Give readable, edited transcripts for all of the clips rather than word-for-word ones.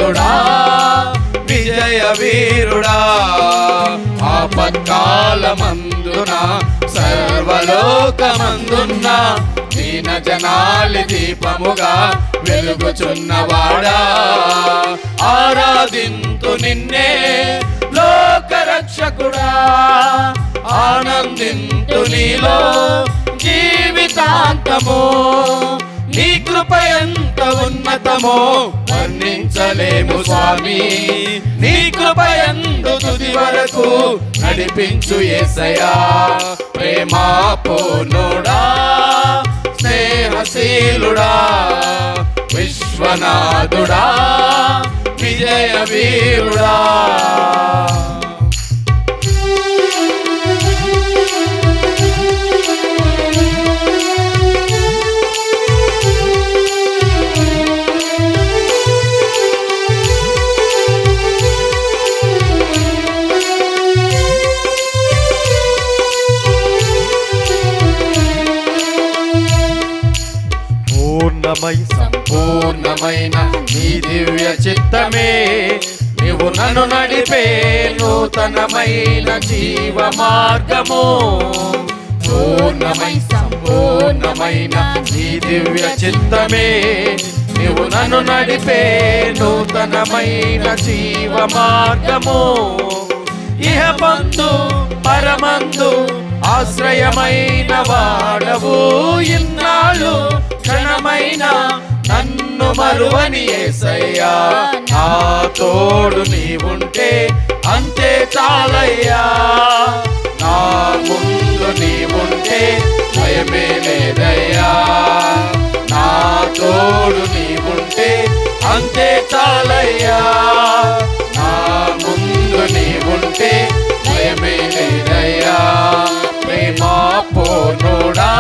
విశ్వనాథుడా విజయ వీరుడా ఆపత్కాలమందున సర్వలోకమందున్న దీన జనాలి దీపముగా వెలుగుచున్నవాడా ఆరాధింతు నిన్నే లోకరక్షకుడా ఆనందింతు నీలో జీవితాంతము నీ కృప ఎంత ఉన్నతమో వర్ణించలేము స్వామి నీ కృప ఎందు తుది వరకు నడిపించు యేసయ్యా ప్రేమా పూర్ణుడా స్నేహశీలుడా విశ్వనాథుడా విజయ వీరుడా సంపూర్ణమైన నీ దివ్య చిత్తమే నీవు నన్ను నడిపే నూతనమైన జీవ మార్గము సంపూర్ణమైన నీ దివ్య చిత్తమే నీవు నన్ను నడిపే నూతనమైన జీవ మార్గము ఇహ బంధు పరమందు ఆశ్రయమైన వాడవు ఇన్నాళ్ళు క్షణమైన నన్ను మరువని యేసయ్యా నా తోడు నీవుంటే అంతే చాలయ్యా నా ముందు నీవుంటే భయమే లేదయ్యా నా తోడు నీవుంటే అంతే చాలయ్యా నా ముందు నీవుంటే భయమే లేదయ్యా ప్రేమా పూర్ణుడా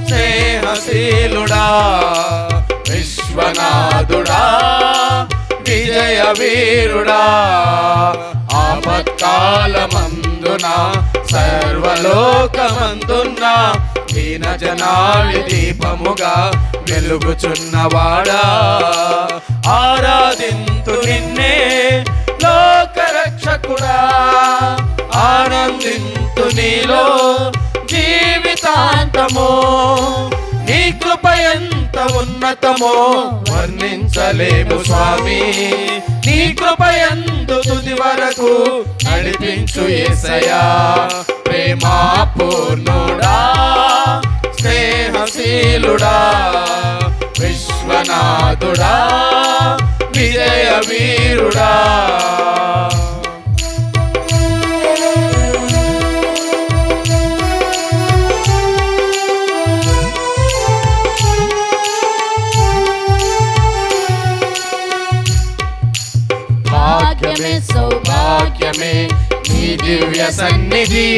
స్నేహశీలుడా విశ్వనాథుడా విజయ వీరుడా ఆపత్కాలమందున సర్వలోకమందున్న దీన జనాలి దీపముగా వెలుగుచున్నవాడా ఆరాధింతు నిన్నే లోకరక్షకుడా ఆనందింతు నీలో జీవితాంతము నీ కృప ఎంత ఉన్నతమో వర్ణించలేము స్వామి నీ కృప ఎందు తుది వరకు నడిపించు యేసయ్యా ప్రేమా పూర్ణుడా స్నేహశీలుడా విశ్వనాథుడా విజయ వీరుడా సౌభాగ్యమే నీ దివ్య సన్నిధి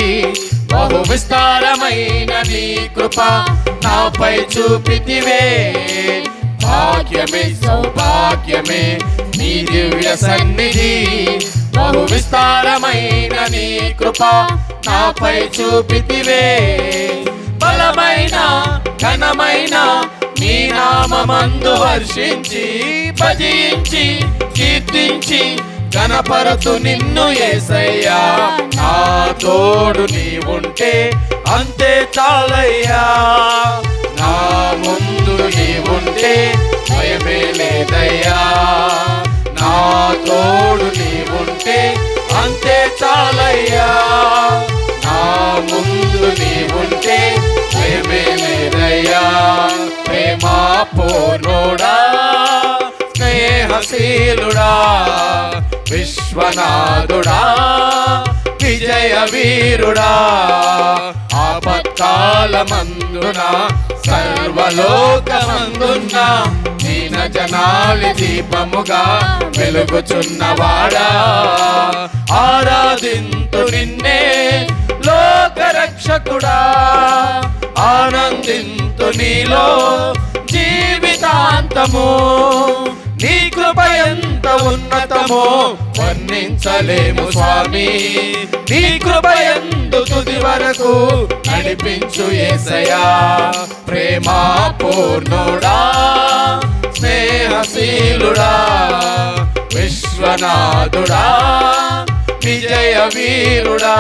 బహు విస్తారమైన నీ కృప నాపై చూపితివే భాగ్యమే సౌభాగ్యమే నీ దివ్య సన్నిధి బహు విస్తారమైన నీ కృప నాపై చూపితివే బలమైన ఘనమైన నీ నామమందు హర్షించి భజించి కీర్తించి గణపరతు నిన్ను యేసయ్యా నా తోడు నీవుంటే అంతే చాలయ్యా నా ముందు నీవుంటే భయమే లేదయ్యా నా తోడు నీవుంటే అంతే చాలయ్యా నా ముందు నీవుంటే భయమే లేదయ్యా ప్రేమా పూర్ణుడా స్నేహశీలుడా విశ్వనాథుడా విజయ వీరుడా ఆపత్కాలమందున సర్వలోకమందున్న దీన జనాలి దీపముగా వెలుగుచున్నవాడా ఆరాధింతు నిన్నే లోకరక్షకుడా ఆనందింతు నీలో జీవితాంతము నీ కృప ఎంత ఉన్నతమో వర్ణించలేము స్వామి నీ కృప ఎందు తుది వరకు నడిపించు యేసయ్యా ప్రేమా పూర్ణుడా స్నేహశీలుడా విశ్వనాథుడా విజయ వీరుడా.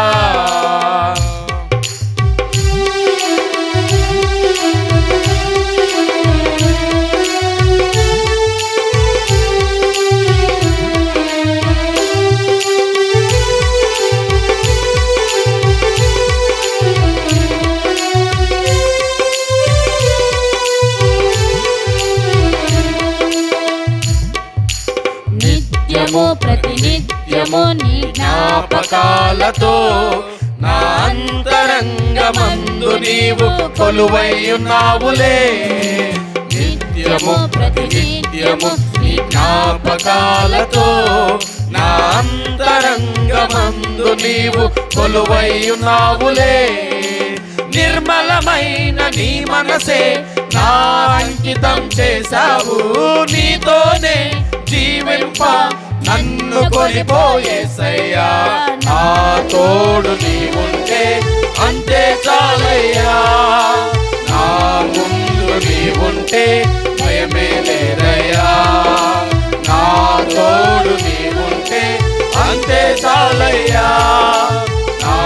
ప్రతినిత్యము నీ జ్ఞాపకాలతో నా అంతరంగమందు నీవు కొలువై ఉన్నావులే. నిత్యము ప్రతినిత్యము నీ జ్ఞాపకాలతో నా అంతరంగమందు నీవు కొలువై ఉన్నావులే. నిర్మలమైన నీ మనసే నా అంకితం చేశావు. నీతోనే జీవింప నన్ను కొలిపోయేసయ్యా. నా తోడు నీవుంటే అంతే చాలయ్యా. నా ముందు నీవుంటే భయమే లేదయ్యా. నా తోడు నీవుంటే అంతే చాలయ్యా. నా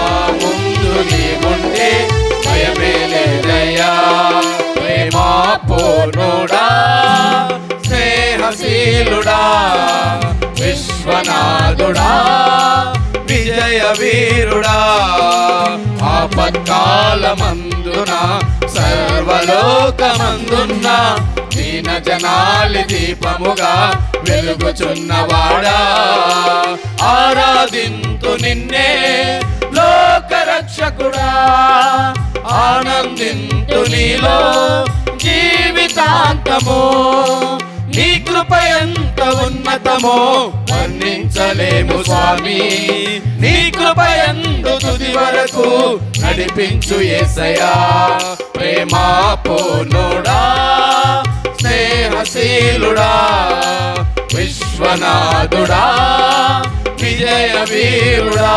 ముందు నీవుంటే భయమే లేదయ్యా. ప్రేమా పూర్ణుడా స్నేహశీలుడా విశ్వనాథుడా విజయ వీరుడా. ఆపత్కాలమందున సర్వలోకమందున్న దీన జనాలి దీపముగా వెలుగుచున్నవాడా. ఆరాధింతు నిన్నే లోకరక్షకుడా. ఆనందింతు నీలో జీవితాంతము. నీ కృప ఎంత ఉన్నతమో వర్ణించలేము స్వామి. నీ కృప ఎందు తుది వరకు నడిపించు యేసయ్యా. ప్రేమా పూర్ణుడా స్నేహశీలుడా విశ్వనాథుడా విజయ వీరుడా.